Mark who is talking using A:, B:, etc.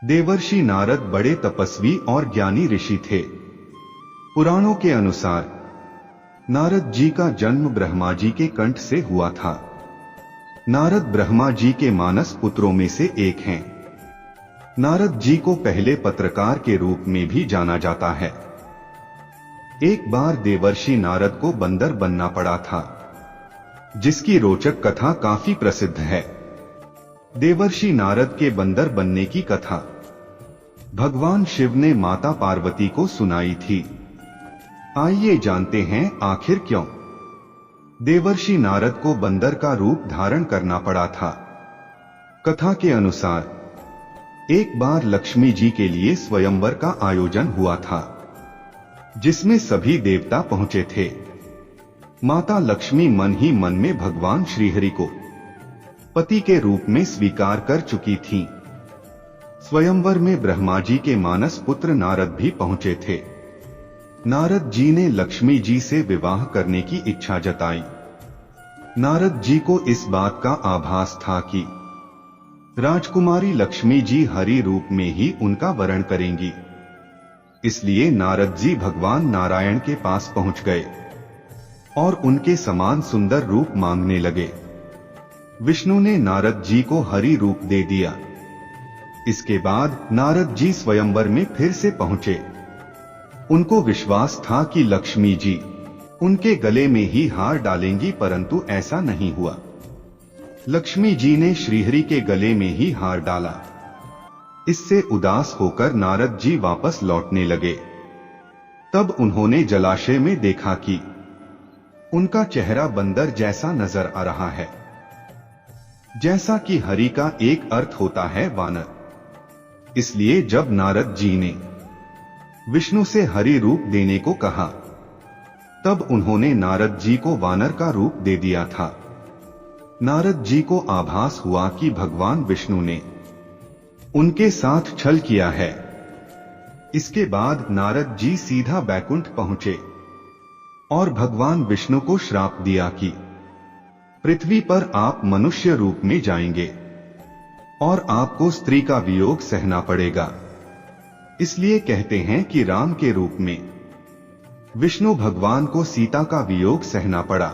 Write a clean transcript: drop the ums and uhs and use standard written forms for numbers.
A: देवर्षि नारद बड़े तपस्वी और ज्ञानी ऋषि थे। पुराणों के अनुसार नारद जी का जन्म ब्रह्मा जी के कंठ से हुआ था। नारद ब्रह्मा जी के मानस पुत्रों में से एक हैं। नारद जी को पहले पत्रकार के रूप में भी जाना जाता है। एक बार देवर्षि नारद को बंदर बनना पड़ा था, जिसकी रोचक कथा काफी प्रसिद्ध है। देवर्षि नारद के बंदर बनने की कथा भगवान शिव ने माता पार्वती को सुनाई थी। आइए जानते हैं आखिर क्यों देवर्षि नारद को बंदर का रूप धारण करना पड़ा था। कथा के अनुसार एक बार लक्ष्मी जी के लिए स्वयंवर का आयोजन हुआ था, जिसमें सभी देवता पहुंचे थे। माता लक्ष्मी मन ही मन में भगवान श्रीहरि को पति के रूप में स्वीकार कर चुकी थीं। स्वयंवर में ब्रह्मा जी के मानस पुत्र नारद भी पहुंचे थे। नारद जी ने लक्ष्मी जी से विवाह करने की इच्छा जताई। नारद जी को इस बात का आभास था कि राजकुमारी लक्ष्मी जी हरि रूप में ही उनका वरण करेंगी। इसलिए नारद जी भगवान नारायण के पास पहुंच गए और उनके समान सुंदर रूप मांगने लगे। विष्णु ने नारद जी को हरि रूप दे दिया। इसके बाद नारद जी स्वयंवर में फिर से पहुंचे। उनको विश्वास था कि लक्ष्मी जी उनके गले में ही हार डालेंगी, परंतु ऐसा नहीं हुआ। लक्ष्मी जी ने श्रीहरि के गले में ही हार डाला। इससे उदास होकर नारद जी वापस लौटने लगे। तब उन्होंने जलाशय में देखा कि उनका चेहरा बंदर जैसा नजर आ रहा है। जैसा कि हरि का एक अर्थ होता है वानर। इसलिए जब नारद जी ने विष्णु से हरि रूप देने को कहा, तब उन्होंने नारद जी को वानर का रूप दे दिया था। नारद जी को आभास हुआ कि भगवान विष्णु ने उनके साथ छल किया है। इसके बाद नारद जी सीधा बैकुंठ पहुंचे और भगवान विष्णु को श्राप दिया कि पृथ्वी पर आप मनुष्य रूप में जाएंगे और आपको स्त्री का वियोग सहना पड़ेगा। इसलिए कहते हैं कि राम के रूप में विष्णु भगवान को सीता का वियोग सहना पड़ा।